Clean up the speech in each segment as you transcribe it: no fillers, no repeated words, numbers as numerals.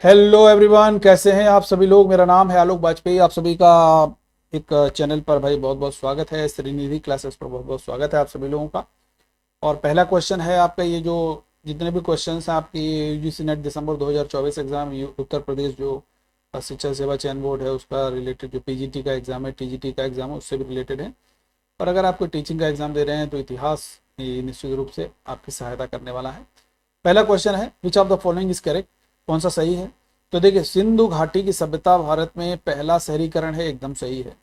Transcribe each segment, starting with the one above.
Hello everyone, कैसे हैं आप सभी लोग। मेरा नाम है आलोक वाजपेयी। आप सभी का एक चैनल पर भाई बहुत बहुत स्वागत है। श्रीनिधि क्लासेस पर बहुत बहुत स्वागत है आप सभी लोगों का। और पहला क्वेश्चन है आपका, ये जो जितने भी क्वेश्चंस हैं आपकी यूजीसी नेट दिसंबर 2024 एग्जाम, उत्तर प्रदेश जो शिक्षा सेवा चयन बोर्ड है उसका रिलेटेड, जो पीजीटी का एग्जाम है, टीजीटी का एग्जाम है, उससे भी रिलेटेड है। और अगर आप कोई टीचिंग का एग्जाम दे रहे हैं तो इतिहास ये निश्चित रूप से आपकी सहायता करने वाला है। पहला क्वेश्चन है, which of the following is correct, कौन सा सही है। तो देखिए, सिंधु घाटी की सभ्यता भारत में पहला शहरीकरण है, एकदम सही है।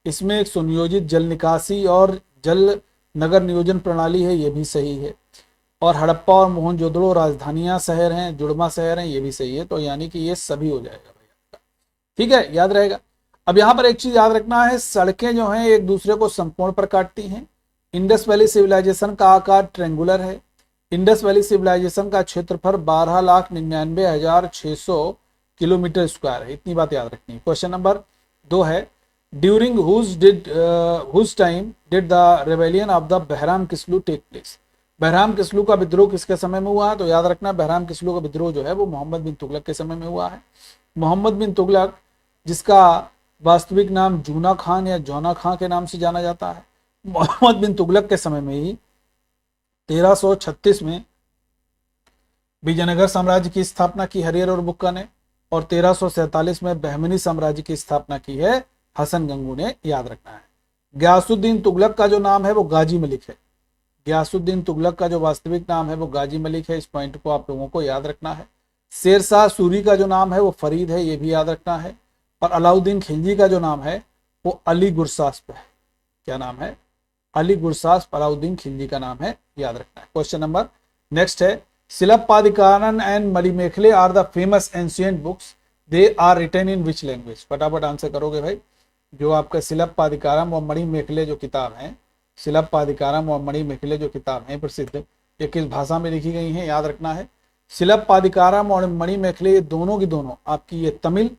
इसमें एक सुनियोजित जल निकासी और जल नगर नियोजन प्रणाली है, ये भी सही है। और हड़प्पा और मोहनजोदड़ो राजधानियां शहर हैं, जुड़वा शहर हैं, ये भी सही है। तो यानी कि ये सभी हो जाएगा भैया, ठीक है, याद रहेगा। अब यहाँ पर एक चीज याद रखना है, सड़कें जो हैं एक दूसरे को समकोण पर काटती हैं। इंडस वैली सिविलाइजेशन का आकार ट्रेंगुलर है। इंडस वैली सिविलाइजेशन का क्षेत्रफल 12,99,600 किलोमीटर स्क्वायर है। इतनी बात याद रखनी है। क्वेश्चन नंबर 2 है, during whose time did the rebellion of the Bahram Kislu take place. Bahram Kislu का विद्रोह किसके समय में हुआ है। तो याद रखना, बहराम किस्लू का विद्रोह जो है वो मोहम्मद बिन तुगलक के समय में हुआ है। मोहम्मद बिन तुगलक, जिसका वास्तविक नाम जूना खान या जौना खां के नाम से जाना जाता है, मोहम्मद बिन तुगलक के समय में ही 1336 में विजयनगर साम्राज्य की स्थापना की हरियर और बुक्का ने, और 1347 में बहमनी साम्राज्य की स्थापना की है हसन गंगू ने, याद रखना है। गयासुद्दीन तुगलक का जो नाम है वो गाजी मलिक है। गयासुद्दीन तुगलक का जो वास्तविक नाम है वो गाजी मलिक है। इस पॉइंट को आप लोगों को याद रखना है। शेरशाह सूरी का जो नाम है वो फरीद है, ये भी याद रखना है। और अलाउद्दीन खिलजी का जो नाम है वो अली गुरसास्प है। क्या नाम है? अली गुरसास्प अलाउद्दीन खिलजी का नाम है, याद रखना है। क्वेश्चन नंबर नेक्स्ट है, Silappadikaram and Manimekalai are the famous ancient books, they are written in which language. फटाफट आंसर करोगे भाई। जो आपका शिलप्पादिकारम और मणिमेखले जो किताब हैं, शिलप्पादिकारम और मणिमेखले जो किताब हैं प्रसिद्ध, ये किस भाषा में लिखी गई हैं, याद रखना है। शिलप्पादिकारम और मणिमेखले ये दोनों की दोनों आपकी ये तमिल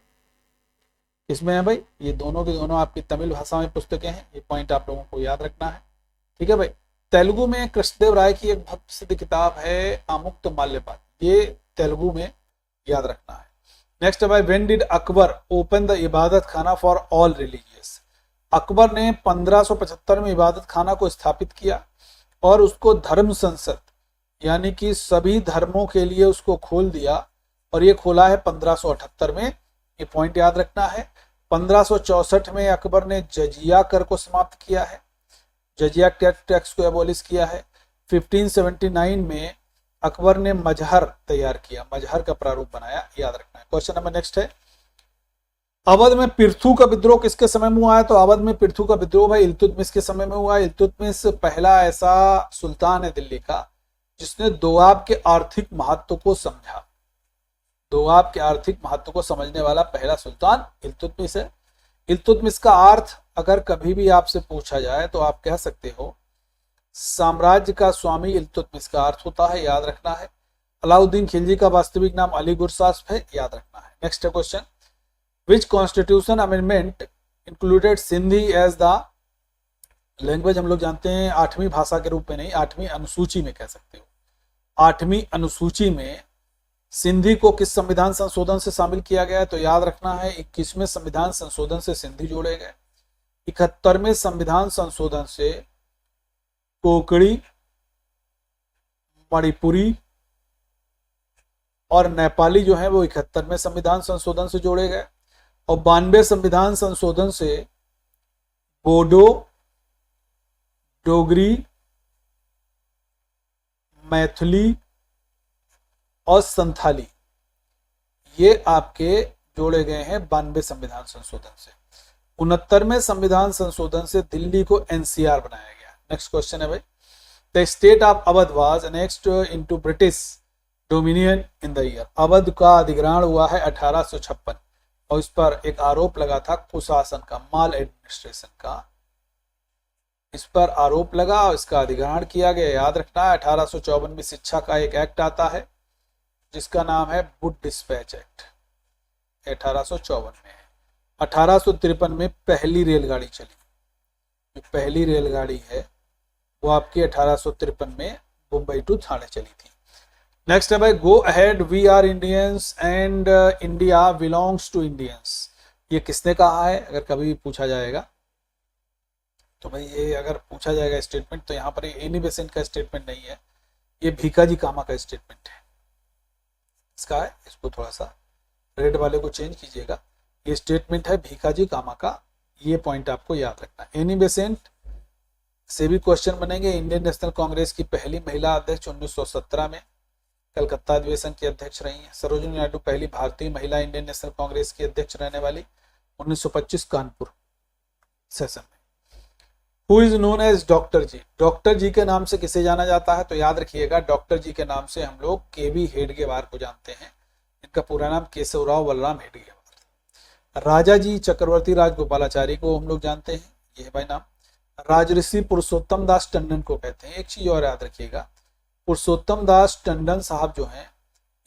इसमें है भाई, ये दोनों की दोनों आपकी तमिल भाषा में पुस्तकें हैं। ये पॉइंट आप लोगों को याद रखना है, ठीक है भाई। तेलुगु में कृष्णदेव राय की एक बहुत प्रसिद्ध किताब है आमुक्त माल्यपात, ये तेलुगु में, याद रखना है। नेक्स्ट है भाई, when did Akbar open the इबादत खाना फॉर ऑल रिलीजियस। अकबर ने 1575 में इबादत खाना को स्थापित किया और उसको धर्म संसद यानी कि सभी धर्मों के लिए उसको खोल दिया, और ये खोला है 1578 में। ये पॉइंट याद रखना है। 1564 में अकबर ने जजिया कर को समाप्त किया है, जजिया टैक्स को एबॉलिश किया है। 1579 में अकबर ने मजहर तैयार किया, मजहर का प्रारूप बनाया, याद रखना है। क्वेश्चन नंबर नेक्स्ट है, अवध में पिर्थू का विद्रोह किसके समय में हुआ है। तो अवध में पिर्थू का विद्रोह भाई इल्तुतमिश के समय में हुआ है। इल्तुतमिश पहला ऐसा सुल्तान है दिल्ली का जिसने दोआब के आर्थिक महत्व को समझा। दोआब के आर्थिक महत्व को समझने वाला पहला सुल्तान इल्तुतमिश है। इल्तुतमिश का अर्थ अगर कभी भी आपसे पूछा जाए तो आप कह सकते हो साम्राज्य का स्वामी इल्तुतमिश का अर्थ होता है, याद रखना है। अलाउद्दीन खिलजी का वास्तविक नाम अली गुरसास्प है, याद रखना है। Next question, which constitution amendment included Sindhi as the language. हम लोग जानते हैं 8वीं भाषा के रूप में नहीं, 8वीं अनुसूची में कह सकते हो। 8वीं अनुसूची में सिंधी को किस संविधान संशोधन से शामिल किया गया है। तो याद रखना है 21वें संविधान संशोधन से सिंधी जोड़े गए। 71वें संविधान संशोधन से कोंकणी, मणिपुरी और नेपाली जो है वो 71वें संविधान संशोधन से जोड़े गए। और 92वें संविधान संशोधन से बोडो, डोगरी, मैथिली और संथाली ये आपके जोड़े गए हैं 92वें संविधान संशोधन से। 69वें संविधान संशोधन से दिल्ली को एनसीआर बनाया गया। नेक्स्ट क्वेश्चन है भाई, the state of Awadh was annexed into British dominion in the year. Awadh का अधिग्रहण हुआ है 1856 और इस पर एक आरोप लगा था कुशासन का, माल एडमिनिस्ट्रेशन का। इस पर आरोप लगा और इसका अधिग्रहण किया गया, याद रखना है। 1854 में शिक्षा का एक एक्ट आता है जिसका नाम है वुड डिस्पैच एक्ट, 1854 में है। 1853 में पहली रेलगाड़ी चली, जो पहली रेलगाड़ी है वो आपकी 1853 में मुंबई टू ठाणे चली थी। नेक्स्ट है भाई, go ahead we are Indians and India belongs to Indians. ये किसने कहा है अगर कभी भी पूछा जाएगा तो भाई, ये अगर पूछा जाएगा स्टेटमेंट तो यहाँ पर एनी बेसेंट का स्टेटमेंट नहीं है, ये भीकाजी कामा का स्टेटमेंट है। इसका है, इसको थोड़ा सा रेड वाले को चेंज कीजिएगा, ये स्टेटमेंट है भीकाजी कामा का, ये पॉइंट आपको याद रखना है। एनी बेसेंट से भी क्वेश्चन बनेंगे। इंडियन नेशनल कांग्रेस की पहली महिला अध्यक्ष 1917 में कलकत्ता अधिवेशन की अध्यक्ष रही हैं। सरोजिनी नायडू पहली भारतीय महिला इंडियन नेशनल कांग्रेस की अध्यक्ष रहने वाली, 1925 कानपुर सेशन में। Who is known as doctor ji, doctor ji के नाम से किसे जाना जाता है तो याद रखिएगा, डॉक्टर जी के नाम से हम लोग केवी हेडगेवार को जानते हैं। इनका पूरा नाम केशवराव बलराम हेडगेवार। राजा जी चक्रवर्ती राजगोपालाचारी को हम लोग जानते हैं, ये है भाई नाम। राजऋषि पुरुषोत्तम दास टंडन को कहते हैं। एक चीज और याद रखिएगा, पुरुषोत्तम दास टंडन साहब जो हैं,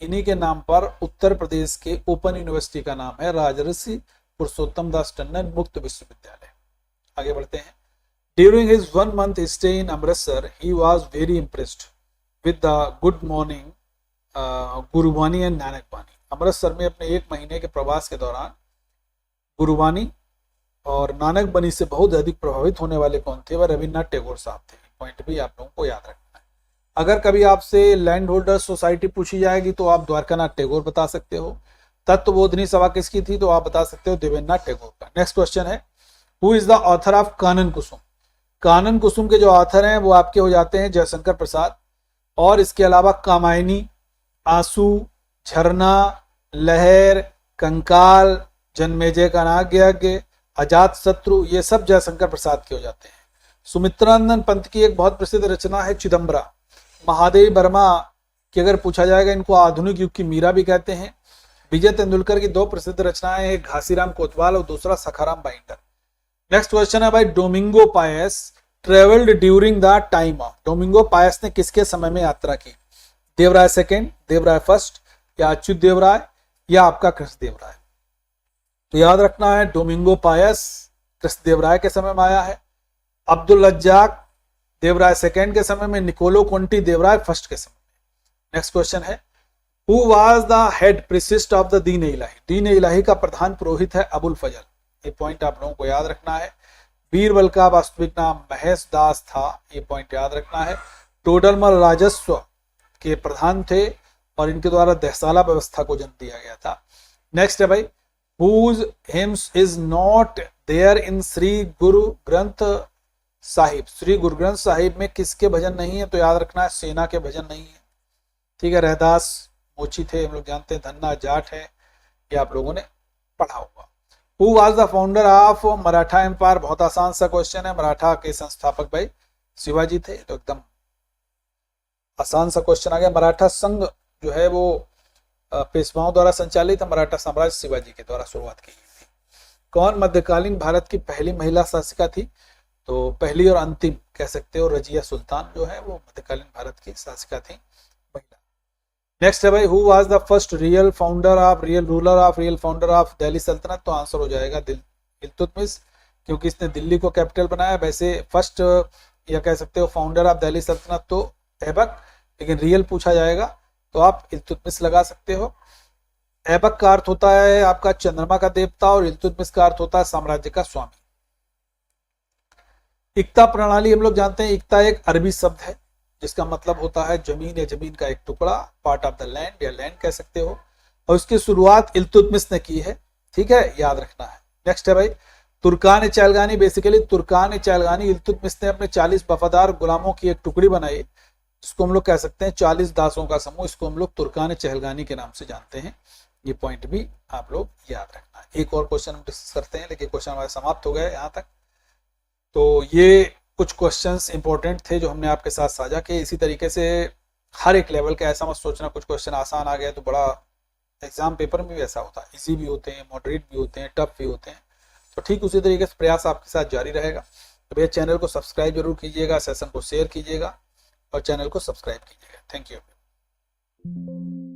इन्हीं के नाम पर उत्तर प्रदेश के ओपन यूनिवर्सिटी का नाम है राजऋषि पुरुषोत्तम दास टंडन मुक्त विश्वविद्यालय। आगे बढ़ते हैं। During his 1 month stay in Amritsar, he was very impressed with the good morning Gurbani and Nanak बानी। अमृतसर में अपने 1 महीने के प्रवास के दौरान गुरुवाणी और नानक बानी से बहुत अधिक प्रभावित होने वाले कौन थे? वह रविन्द्रनाथ टैगोर साहब थे। पॉइंट भी आप लोगों को याद रखना है। अगर कभी आपसे लैंड होल्डर सोसाइटी पूछी जाएगी तो आप द्वारकानाथ टैगोर बता सकते हो। तत्वबोधिनी सभा किसकी थी तो आप बता सकते हो देवेंद्रनाथ टैगोर का। नेक्स्ट क्वेश्चन है, who is the author of Kanan Kusum? Kanan Kusum के जो ऑथर हैं वो आपके हो जाते हैं जयशंकर प्रसाद। और इसके अलावा कामायनी, आंसू, झरना, लहर, कंकाल, जन्मेजय का नाग्यज्ञ, अजात शत्रु, ये सब जयशंकर प्रसाद के हो जाते हैं। सुमित्रानंद पंत की एक बहुत प्रसिद्ध रचना है चिदम्बरा। महादेव वर्मा की अगर पूछा जाएगा, इनको आधुनिक युग की मीरा भी कहते हैं। विजय तेंदुलकर की 2 प्रसिद्ध रचनाएं, एक घासीराम कोतवाल और दूसरा सखाराम बाइंडर। नेक्स्ट क्वेश्चन है भाई, Domingo Paes travelled during the time of. Domingo Paes ने किसके समय में यात्रा की? देवराय सेकेंड, देवराय फर्स्ट, या अच्युत देवराय, या आपका कृष्ण देवराय? तो याद रखना है डोमिंगो पायस कृष्ण देवराय के समय में आया है। अब्दुल रज्जाक देवराय सेकेंड के समय में, निकोलो कोंटी देवराय फर्स्ट के समय में। नेक्स्ट क्वेश्चन है, who was the head priest of the Din Ilahi? दीन इलाही का प्रधान पुरोहित है अबुल फजल। ये पॉइंट आप लोगों को याद रखना है। बीरबल का वास्तविक नाम महेश दास था, ये पॉइंट याद रखना है। टोडरमल राजस्व के प्रधान थे और इनके द्वारा दहसाला व्यवस्था को जन्म दिया गया था। नेक्स्ट है भाई, whose hymns is not there in Shri Guru Granth Sahib? Shri Guru Granth Sahib में किसके भजन नहीं है तो याद रखना है सेना के भजन नहीं है। ठीक है, रहदास मोची थे, हम लोग जानते हैं। धन्ना जाट है, ये आप लोगों ने पढ़ा होगा। Who was the founder of Maratha empire? बहुत आसान सा क्वेश्चन है। मराठा के संस्थापक भाई शिवाजी थे, तो एकदम आसान सा क्वेश्चन आ गया। मराठा संघ जो है वो पेशवाओं द्वारा संचालित मराठा साम्राज्य शिवाजी के द्वारा शुरुआत की गई थी। कौन मध्यकालीन भारत की पहली महिला शासिका थी? तो पहली और अंतिम कह सकते हो, रजिया सुल्तान जो है वो मध्यकालीन भारत की शासिका थी, महिला। नेक्स्ट है भाई, who was the first real founder of Delhi सल्तनत? तो आंसर हो जाएगा इल्तुतमिश, क्योंकि इसने दिल्ली को कैपिटल बनाया। वैसे फर्स्ट या कह सकते हो फाउंडर ऑफ दिल्ली सल्तनत तो ऐबक, लेकिन रियल पूछा जाएगा तो आप इल्तुतमिश लगा सकते हो। ऐबक का अर्थ होता है आपका चंद्रमा का देवता और इल्तुतमिश का अर्थ होता है साम्राज्य का स्वामी। इक्ता प्रणाली हम लोग जानते हैं, इक्ता एक अरबी शब्द है जिसका मतलब होता है जमीन या जमीन का एक टुकड़ा, पार्ट ऑफ द लैंड या लैंड कह सकते हो, और उसकी शुरुआत इल्तुतमिश ने की है। ठीक है, याद रखना है। नेक्स्ट है भाई, तुर्कान चहलगानी। बेसिकली तुर्कान चहलगानी इल्तुतमिश ने अपने 40 वफादार गुलामों की एक टुकड़ी बनाई, इसको हम लोग कह सकते हैं 40 दासों का समूह, इसको हम लोग तुर्कान चहलगानी के नाम से जानते हैं। ये पॉइंट भी आप लोग याद रखना है। एक और क्वेश्चन हम डिस्कस करते हैं, लेकिन क्वेश्चन हमारे समाप्त हो गए यहाँ तक। तो ये कुछ क्वेश्चंस इंपॉर्टेंट थे जो हमने आपके साथ साझा किए। इसी तरीके से हर एक लेवल का ऐसा मत सोचना कुछ क्वेश्चन आसान आ गया तो बड़ा, एग्जाम पेपर में भी ऐसा होता है, इजी भी होते हैं, मॉडरेट भी होते हैं, टफ भी होते हैं। तो ठीक उसी तरीके से प्रयास आपके साथ जारी रहेगा। तो भैया चैनल को सब्सक्राइब जरूर कीजिएगा, सेशन को शेयर कीजिएगा और चैनल को सब्सक्राइब कीजिएगा। Thank you.